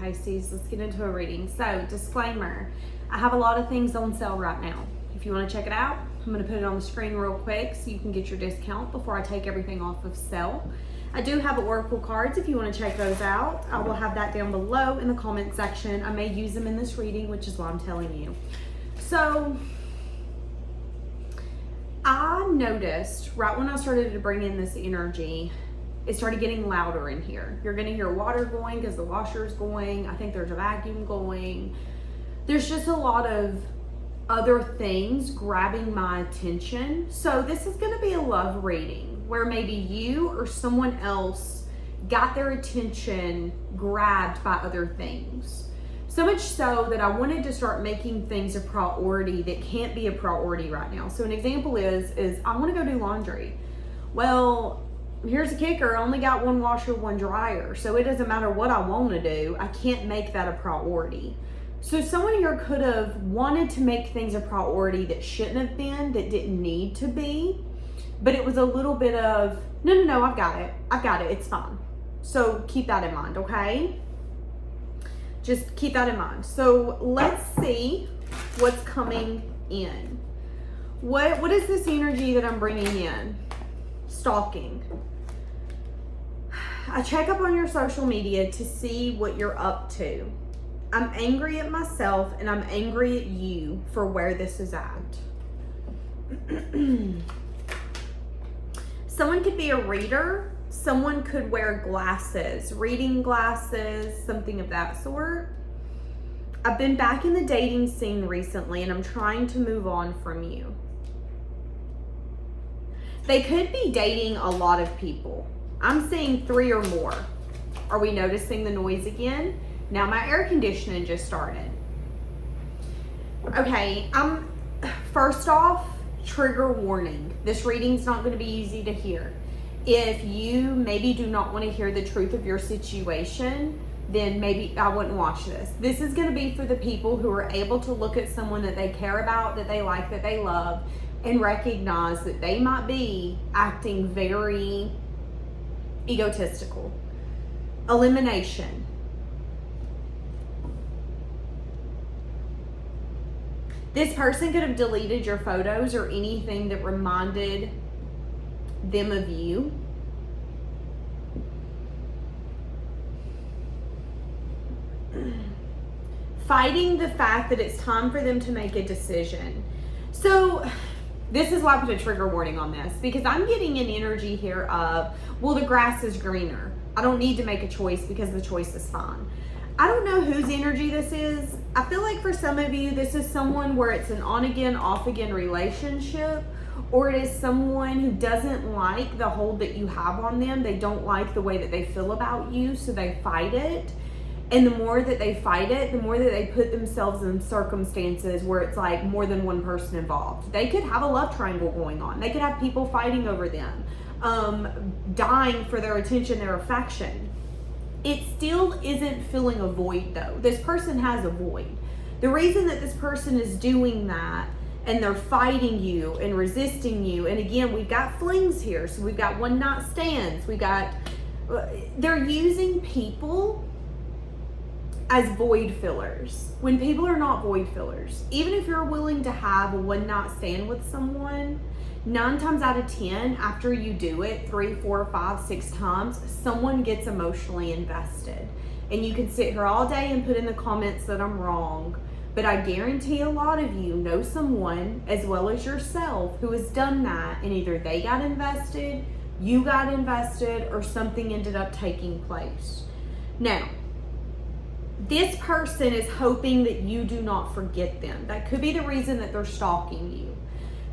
Pisces. Let's get into a reading. So, disclaimer, I have a lot of things on sale right now. If you want to check it out, I'm going to put it on the screen real quick so you can get your discount before I take everything off of sale. I do have Oracle cards if you want to check those out. I will have that down below in the comment section. I may use them in this reading, which is why I'm telling you. So, I noticed right when I started to bring in this energy, it started getting louder in here. You're going to hear water going because the washer's going. I think there's a vacuum going. There's just a lot of other things grabbing my attention. So this is going to be a love reading where maybe you or someone else got their attention grabbed by other things. So much so that I wanted to start making things a priority that can't be a priority right now. So an example is I want to go do laundry. Well, here's the kicker. I only got one washer, one dryer. So it doesn't matter what I want to do. I can't make that a priority. So someone here could have wanted to make things a priority that shouldn't have been, that didn't need to be. But it was a little bit of, no, I've got it. It's fine. So keep that in mind, okay? Just keep that in mind. So let's see what's coming in. What is this energy that I'm bringing in? Stalking. I check up on your social media to see what you're up to. I'm angry at myself and I'm angry at you for where this is at. Someone could be a reader. Someone could wear glasses, reading glasses, something of that sort. I've been back in the dating scene recently and I'm trying to move on from you. They could be dating a lot of people. I'm seeing 3 or more. Are we noticing the noise again? Now my air conditioning just started. Okay, first off, trigger warning. This reading's not going to be easy to hear. If you maybe do not want to hear the truth of your situation, then maybe I wouldn't watch this. This is going to be for the people who are able to look at someone that they care about, that they like, that they love, and recognize that they might be acting very egotistical. Elimination. This person could have deleted your photos or anything that reminded them of you. Fighting the fact that it's time for them to make a decision. So this is why I put a trigger warning on this, because I'm getting an energy here of, well, the grass is greener. I don't need to make a choice because the choice is fine. I don't know whose energy this is. I feel like for some of you, this is someone where it's an on again, off again relationship, or it is someone who doesn't like the hold that you have on them. They don't like the way that they feel about you, so they fight it. And the more that they fight it, the more that they put themselves in circumstances where it's like more than one person involved. They could have a love triangle going on. They could have people fighting over them, dying for their attention, their affection. It still isn't filling a void though. This person has a void. The reason that this person is doing that and they're fighting you and resisting you, and again, we've got flings here. So we've got one night stands. They're using people as void fillers. When people are not void fillers, even if you're willing to have a one night stand with someone, 9 times out of 10, after you do it 3, 4, 5, 6 times, someone gets emotionally invested. And you can sit here all day and put in the comments that I'm wrong, but I guarantee a lot of you know someone, as well as yourself, who has done that, and either they got invested, you got invested, or something ended up taking place. Now, this person is hoping that you do not forget them. That could be the reason that they're stalking you.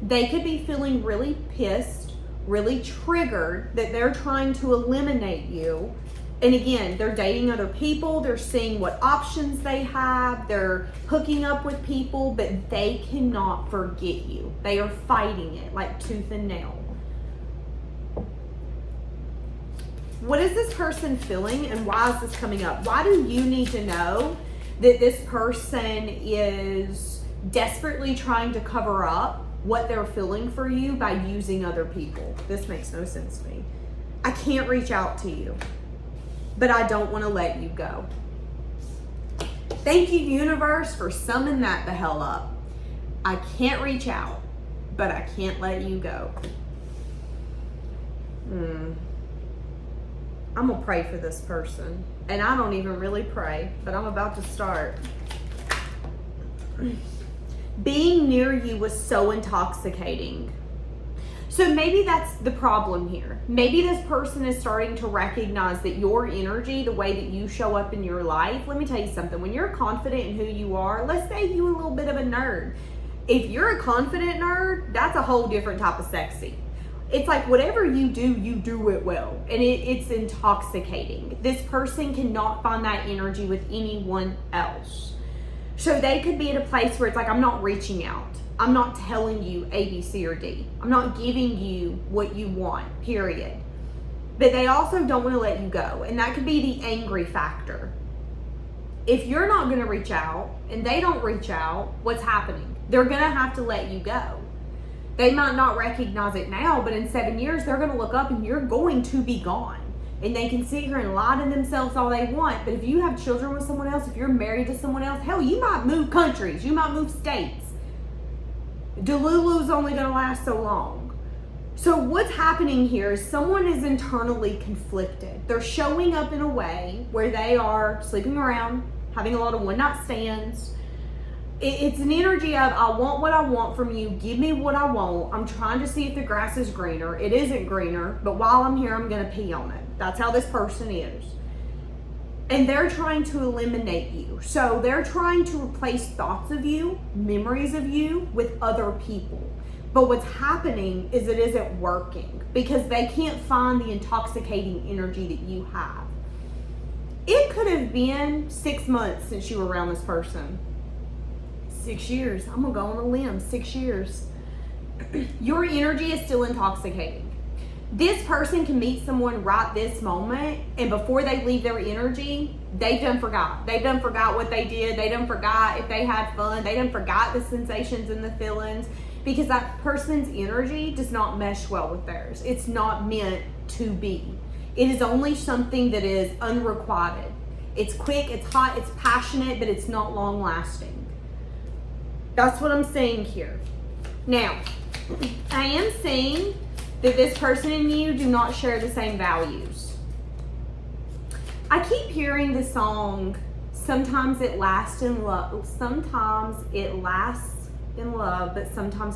They could be feeling really pissed, really triggered that they're trying to eliminate you. And again, they're dating other people. They're seeing what options they have. They're hooking up with people, but they cannot forget you. They are fighting it like tooth and nail. What is this person feeling and why is this coming up? Why do you need to know that this person is desperately trying to cover up what they're feeling for you by using other people? This makes no sense to me. I can't reach out to you, but I don't want to let you go. Thank you, universe, for summing that the hell up. I can't reach out, but I can't let you go. I'm going to pray for this person. And I don't even really pray, but I'm about to start. Being near you was so intoxicating. So maybe that's the problem here. Maybe this person is starting to recognize that your energy, the way that you show up in your life, let me tell you something. When you're confident in who you are, let's say you're a little bit of a nerd. If you're a confident nerd, that's a whole different type of sexy. It's like whatever you do it well. And it's intoxicating. This person cannot find that energy with anyone else. So they could be at a place where it's like, I'm not reaching out. I'm not telling you A, B, C, or D. I'm not giving you what you want, period. But they also don't want to let you go. And that could be the angry factor. If you're not going to reach out and they don't reach out, what's happening? They're going to have to let you go. They might not recognize it now, but in 7 years, they're going to look up and you're going to be gone. And they can sit here and lie to themselves all they want. But if you have children with someone else, if you're married to someone else, hell, you might move countries. You might move states. Delulu's only going to last so long. So what's happening here is someone is internally conflicted. They're showing up in a way where they are sleeping around, having a lot of one-night stands. It's an energy of, I want what I want from you. Give me what I want. I'm trying to see if the grass is greener. It isn't greener, but while I'm here, I'm going to pee on it. That's how this person is. And they're trying to eliminate you. So they're trying to replace thoughts of you, memories of you with other people. But what's happening is it isn't working because they can't find the intoxicating energy that you have. It could have been 6 months since you were around this person. 6 years. I'm going to go on a limb. 6 years. Your energy is still intoxicating. This person can meet someone right this moment, and before they leave their energy, they done forgot. They done forgot what they did. They done forgot if they had fun. They done forgot the sensations and the feelings because that person's energy does not mesh well with theirs. It's not meant to be. It is only something that is unrequited. It's quick, it's hot, it's passionate, but it's not long lasting. That's what I'm saying here. Now, I am saying that this person and you do not share the same values. I keep hearing the song, sometimes it lasts in love, but sometimes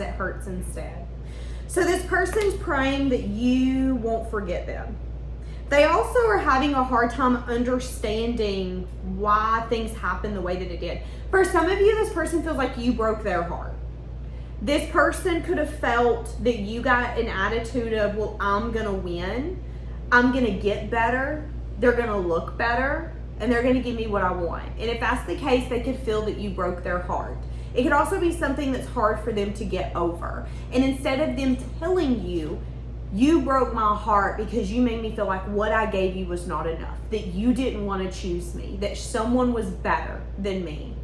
it hurts instead. So this person's praying that you won't forget them. They also are having a hard time understanding why things happen the way that it did. For some of you, this person feels like you broke their heart. This person could have felt that you got an attitude of, well, I'm going to win. I'm going to get better. They're going to look better. And they're going to give me what I want. And if that's the case, they could feel that you broke their heart. It could also be something that's hard for them to get over. And instead of them telling you, you broke my heart because you made me feel like what I gave you was not enough, that you didn't want to choose me, that someone was better than me.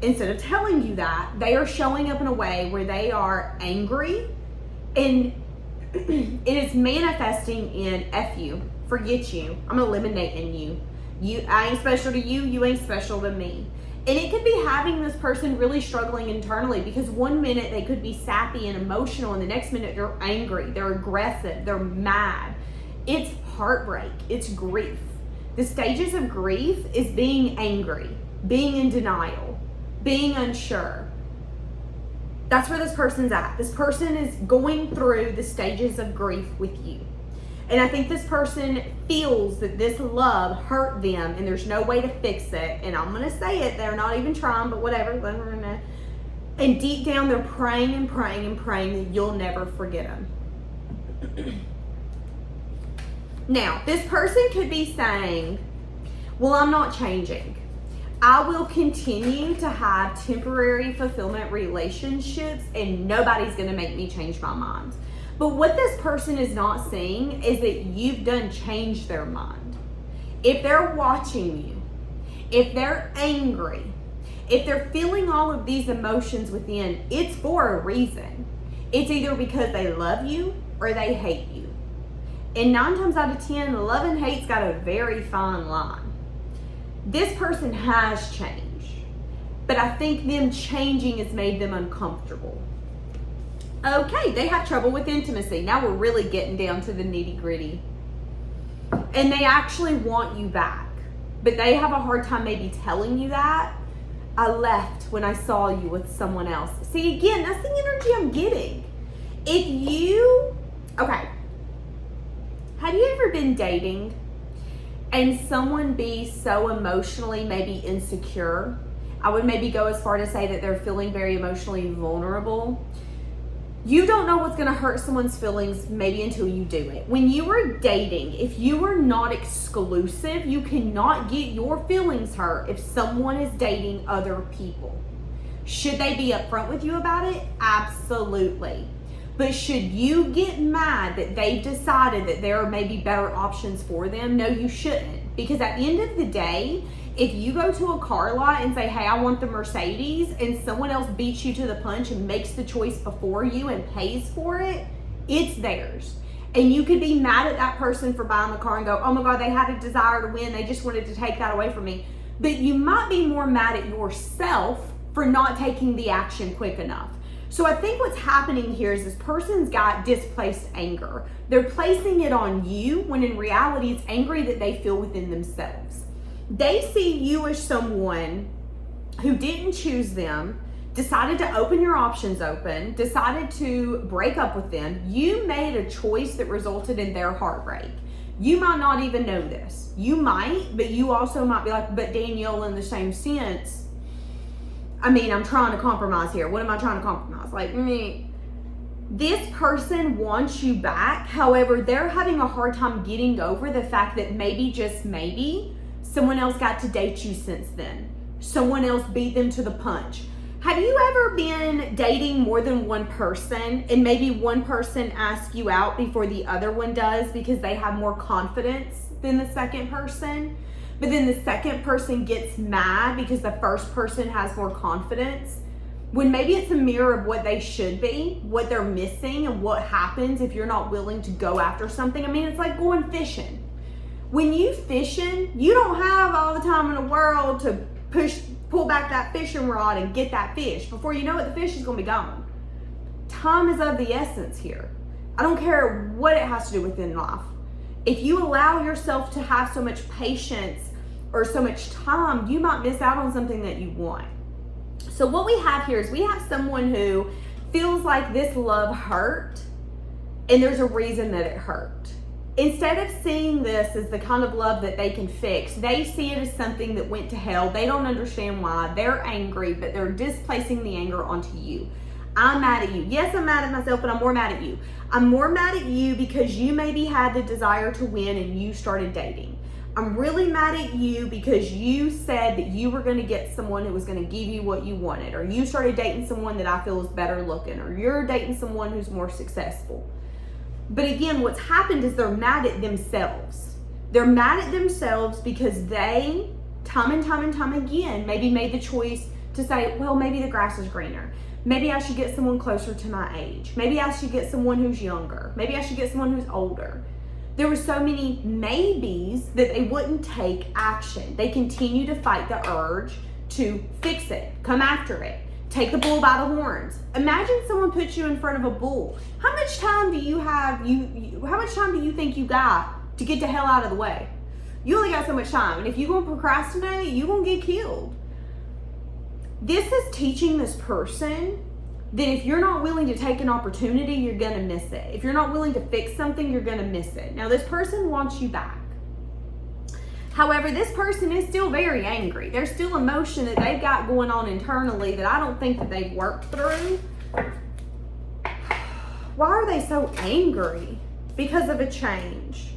Instead of telling you that, they are showing up in a way where they are angry and it is manifesting in F you, forget you, I'm eliminating you. I ain't special to you, you ain't special to me. And it could be having this person really struggling internally because one minute they could be sappy and emotional and the next minute they're angry, they're aggressive, they're mad. It's heartbreak, it's grief. The stages of grief is being angry, being in denial, being unsure. That's where this person's at. This person is going through the stages of grief with you. And I think this person feels that this love hurt them and there's no way to fix it. And I'm going to say it, they're not even trying, but whatever. And deep down, they're praying and praying and praying that you'll never forget them. Now, this person could be saying, well, I'm not changing. I will continue to have temporary fulfillment relationships and nobody's going to make me change my mind. But what this person is not seeing is that you've done changed their mind. If they're watching you, if they're angry, if they're feeling all of these emotions within, it's for a reason. It's either because they love you or they hate you. And 9 times out of 10, love and hate's got a very fine line. This person has changed. but I think them changing has made them uncomfortable. Okay, they have trouble with intimacy. Now we're really getting down to the nitty gritty. And they actually want you back, but they have a hard time maybe telling you that. I left when I saw you with someone else. See, again, that's the energy I'm getting. Okay, have you ever been dating and someone be so emotionally maybe insecure? I would maybe go as far to say that they're feeling very emotionally vulnerable. You don't know what's going to hurt someone's feelings maybe until you do it. When you are dating, if you are not exclusive, you cannot get your feelings hurt if someone is dating other people. Should they be upfront with you about it? Absolutely. But should you get mad that they've decided that there are maybe better options for them? No, you shouldn't. Because at the end of the day, if you go to a car lot and say, hey, I want the Mercedes, and someone else beats you to the punch and makes the choice before you and pays for it, it's theirs. And you could be mad at that person for buying the car and go, oh my God, they had a desire to win. They just wanted to take that away from me. But you might be more mad at yourself for not taking the action quick enough. So I think what's happening here is this person's got displaced anger. They're placing it on you when in reality it's angry that they feel within themselves. They see you as someone who didn't choose them, decided to open your options open, decided to break up with them. You made a choice that resulted in their heartbreak. You might not even know this. You might, but you also might be like, but Danielle, in the same sense, I'm trying to compromise here. What am I trying to compromise? This person wants you back. However, they're having a hard time getting over the fact that maybe, just maybe, someone else got to date you since then. Someone else beat them to the punch. Have you ever been dating more than one person and maybe one person asks you out before the other one does because they have more confidence than the second person? But then the second person gets mad because the first person has more confidence, when maybe it's a mirror of what they should be, what they're missing, and what happens if you're not willing to go after something. It's like going fishing. When you fishing, you don't have all the time in the world to pull back that fishing rod and get that fish. Before you know it, the fish is going to be gone. Time is of the essence here. I don't care what it has to do with in life. If you allow yourself to have so much patience or so much time, you might miss out on something that you want. So what we have here is we have someone who feels like this love hurt, and there's a reason that it hurt. Instead of seeing this as the kind of love that they can fix, they see it as something that went to hell. They don't understand why. They're angry, but they're displacing the anger onto you. I'm mad at you. Yes, I'm mad at myself, but I'm more mad at you. I'm more mad at you because you maybe had the desire to win and you started dating. I'm really mad at you because you said that you were going to get someone who was going to give you what you wanted, or you started dating someone that I feel is better looking, or you're dating someone who's more successful. But again, what's happened is they're mad at themselves. They're mad at themselves because they, time and time again, maybe made the choice to say, well, maybe the grass is greener. Maybe I should get someone closer to my age. Maybe I should get someone who's younger. Maybe I should get someone who's older. There were so many maybes that they wouldn't take action. They continue to fight the urge to fix it, come after it, take the bull by the horns. Imagine someone puts you in front of a bull. How much time do you have? How much time do you think you got to get the hell out of the way? You only got so much time, and if you're gonna procrastinate, you're gonna get killed. This is teaching this person that if you're not willing to take an opportunity, you're gonna miss it. If you're not willing to fix something, you're gonna miss it. Now, this person wants you back. However, this person is still very angry. There's still emotion that they've got going on internally that I don't think that they've worked through. Why are they so angry? Because of a change.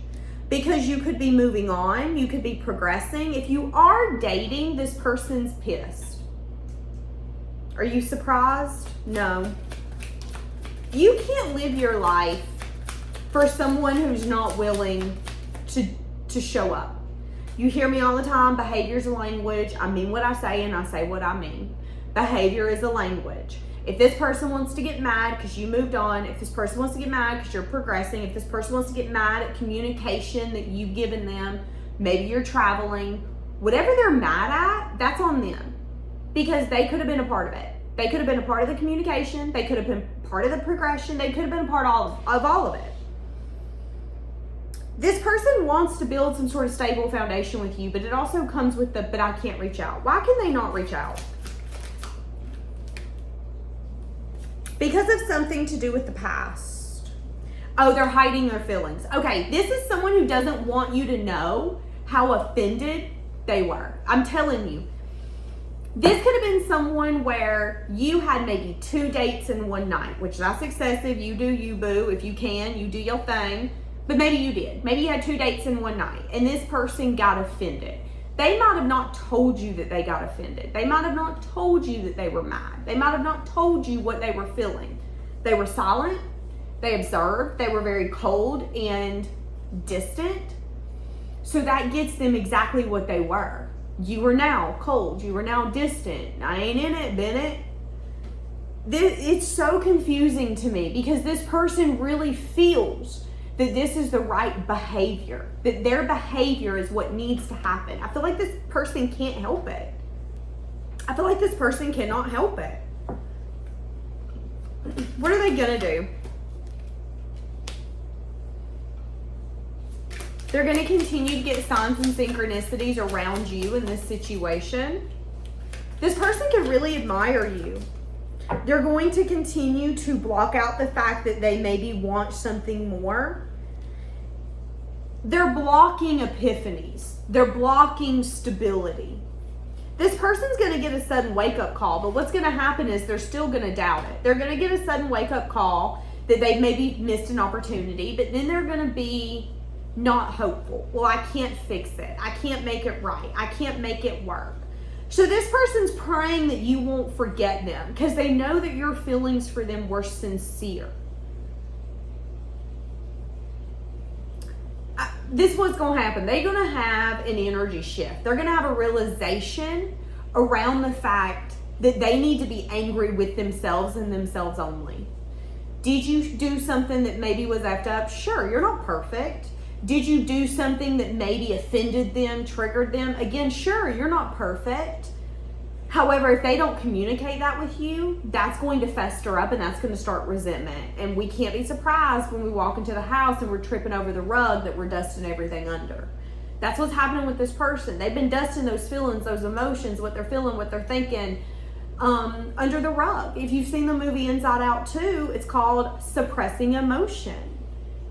Because you could be moving on, you could be progressing. If you are dating, this person's pissed. Are you surprised? No. You can't live your life for someone who's not willing to show up. You hear me all the time, behavior's a language. I mean what I say and I say what I mean. Behavior is a language. If this person wants to get mad because you moved on, if this person wants to get mad because you're progressing, if this person wants to get mad at communication that you've given them, maybe you're traveling, whatever they're mad at, that's on them. because they could have been a part of it. They could have been a part of the communication. They could have been part of the progression. They could have been a part of all of it. This person wants to build some sort of stable foundation with you, but it also comes with the, but I can't reach out. Why can they not reach out? Because of something to do with the past. Oh, they're hiding their feelings. Okay, this is someone who doesn't want you to know how offended they were. I'm telling you. This could have been someone where you had maybe 2 dates in one night, which that's excessive. You do you, boo. If you can, you do your thing. But maybe you did. Maybe you had 2 dates in one night and this person got offended. They might have not told you that they got offended. They might have not told you that they were mad. They might have not told you what they were feeling. They were silent. They observed. They were very cold and distant. So that gets them exactly what they were. You were now cold. You were now distant. I ain't in it, Bennett. It's so confusing to me because this person really feels that this is the right behavior, that their behavior is what needs to happen. I feel like this person can't help it. I feel like this person cannot help it. What are they gonna do? They're going to continue to get signs and synchronicities around you in this situation. This person could really admire you. They're going to continue to block out the fact that they maybe want something more. They're blocking epiphanies. They're blocking stability. This person's going to get a sudden wake-up call, but what's going to happen is they're still going to doubt it. They're going to get a sudden wake-up call that they've maybe missed an opportunity, but then they're going to be not hopeful. Well, I can't fix it. I can't make it right. I can't make it work. So this person's praying that you won't forget them because they know that your feelings for them were sincere. This is what's going to happen. They're going to have an energy shift. They're going to have a realization around the fact that they need to be angry with themselves and themselves only. Did you do something that maybe was effed up? Sure, you're not perfect. Did you do something that maybe offended them, triggered them? Again, sure, you're not perfect. However, if they don't communicate that with you, that's going to fester up and that's going to start resentment. And we can't be surprised when we walk into the house and we're tripping over the rug that we're dusting everything under. That's what's happening with this person. They've been dusting those feelings, those emotions, what they're feeling, what they're thinking under the rug. If you've seen the movie Inside Out 2, it's called Suppressing Emotion.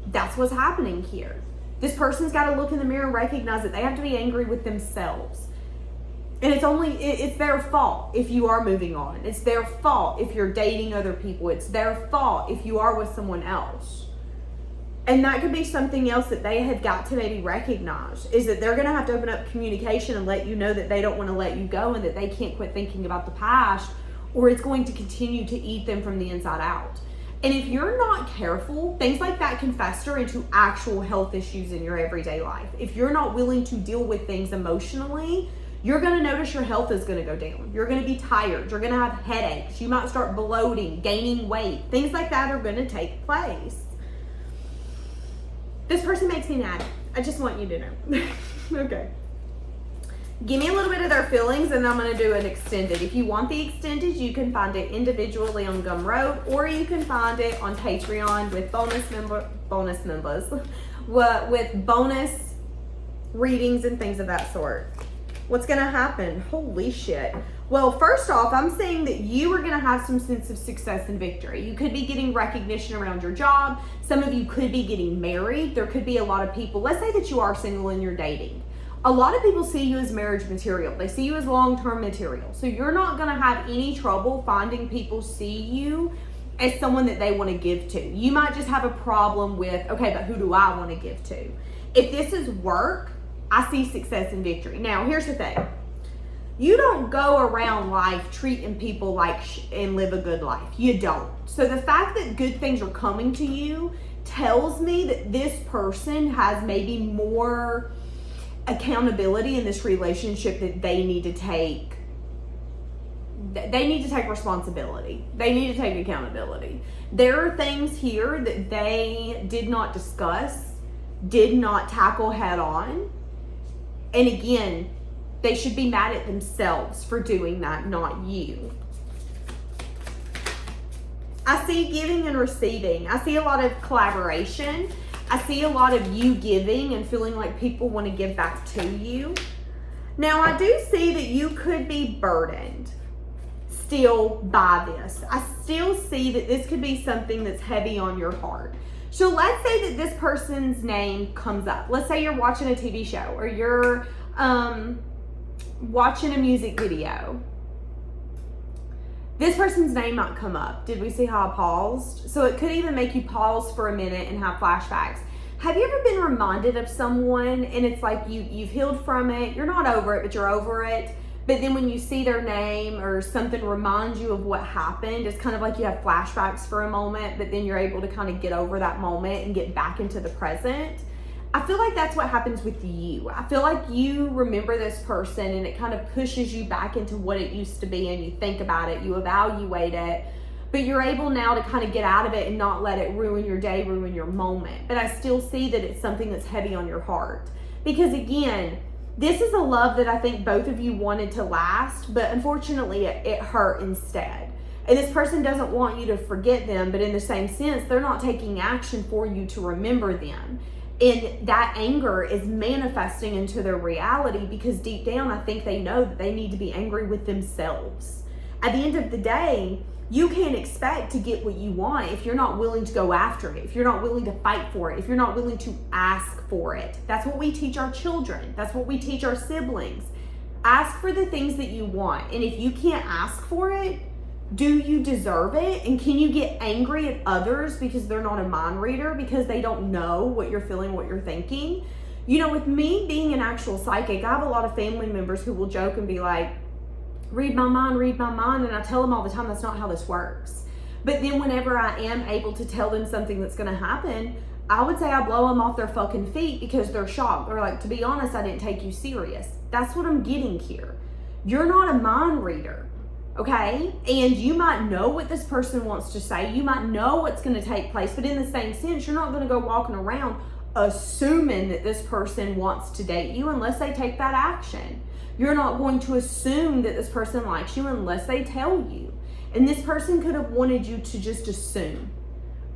That's what's happening here. This person's got to look in the mirror and recognize that they have to be angry with themselves. And it's their fault if you are moving on. It's their fault if you're dating other people. It's their fault if you are with someone else. And that could be something else that they have got to maybe recognize, is that they're going to have to open up communication and let you know that they don't want to let you go and that they can't quit thinking about the past, or it's going to continue to eat them from the inside out. And if you're not careful, things like that can fester into actual health issues in your everyday life. If you're not willing to deal with things emotionally, you're going to notice your health is going to go down. You're going to be tired. You're going to have headaches. You might start bloating, gaining weight. Things like that are going to take place. This person makes me mad. I just want you to know. Okay. Give me a little bit of their feelings and I'm going to do an extended. If you want the extended, you can find it individually on Gumroad, or you can find it on Patreon with bonus members, with bonus readings and things of that sort. What's going to happen? Holy shit. Well, first off, I'm saying that you are going to have some sense of success and victory. You could be getting recognition around your job. Some of you could be getting married. There could be a lot of people. Let's say that you are single and you're dating. A lot of people see you as marriage material. They see you as long-term material. So you're not going to have any trouble finding people see you as someone that they want to give to. You might just have a problem with, okay, but who do I want to give to? If this is work, I see success and victory. Now, here's the thing. You don't go around life treating people like and live a good life. You don't. So the fact that good things are coming to you tells me that this person has maybe more accountability in this relationship that they need to take. They need to take responsibility. They need to take accountability. There are things here that they did not discuss, did not tackle head on. And again, They should be mad at themselves for doing that, not you. I see giving and receiving. I see a lot of collaboration. I see a lot of you giving and feeling like people want to give back to you. Now, I do see that you could be burdened still by this. I still see that this could be something that's heavy on your heart. So let's say that this person's name comes up. Let's say you're watching a TV show or you're watching a music video. This person's name might come up. Did we see how I paused? So it could even make you pause for a minute and have flashbacks. Have you ever been reminded of someone and it's like you've healed from it, you're not over it, but you're over it, but then when you see their name or something reminds you of what happened, it's kind of like you have flashbacks for a moment, but then you're able to kind of get over that moment and get back into the present? I feel like that's what happens with you. I feel like you remember this person and it kind of pushes you back into what it used to be, and you think about it, you evaluate it, but you're able now to kind of get out of it and not let it ruin your day, ruin your moment. But I still see that it's something that's heavy on your heart. Because again, this is a love that I think both of you wanted to last, but unfortunately it hurt instead. And this person doesn't want you to forget them, but in the same sense, they're not taking action for you to remember them. And that anger is manifesting into their reality because deep down, I think they know that they need to be angry with themselves. At the end of the day, you can't expect to get what you want if you're not willing to go after it, if you're not willing to fight for it, if you're not willing to ask for it. That's what we teach our children. That's what we teach our siblings. Ask for the things that you want. And if you can't ask for it, do you deserve it? And can you get angry at others because they're not a mind reader, because they don't know what you're feeling, what you're thinking? You know, with me being an actual psychic, I have a lot of family members who will joke and be like, read my mind, read my mind. And I tell them all the time, that's not how this works. But then whenever I am able to tell them something that's going to happen, I would say I blow them off their fucking feet because they're shocked. They're like, to be honest, I didn't take you serious. That's what I'm getting here. You're not a mind reader. Okay, and you might know what this person wants to say. You might know what's going to take place, but in the same sense, you're not going to go walking around assuming that this person wants to date you unless they take that action. You're not going to assume that this person likes you unless they tell you. And this person could have wanted you to just assume.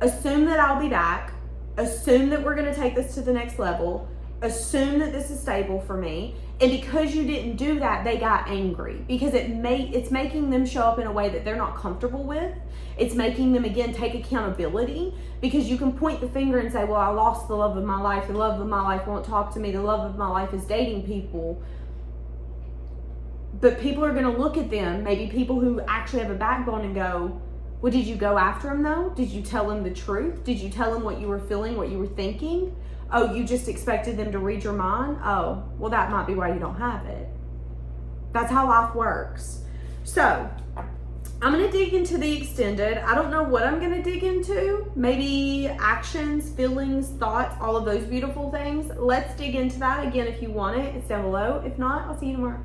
Assume that I'll be back. Assume that we're going to take this to the next level. Assume that this is stable for me. And because you didn't do that, they got angry because it's making them show up in a way that they're not comfortable with. It's making them, again, take accountability, because you can point the finger and say, well, I lost the love of my life. The love of my life won't talk to me. The love of my life is dating people. But people are going to look at them, maybe people who actually have a backbone, and go, well, did you go after them though? Did you tell them the truth? Did you tell them what you were feeling, what you were thinking? Oh, you just expected them to read your mind? Oh, well, that might be why you don't have it. That's how life works. So, I'm going to dig into the extended. I don't know what I'm going to dig into. Maybe actions, feelings, thoughts, all of those beautiful things. Let's dig into that. Again, if you want it, it's down below. If not, I'll see you tomorrow.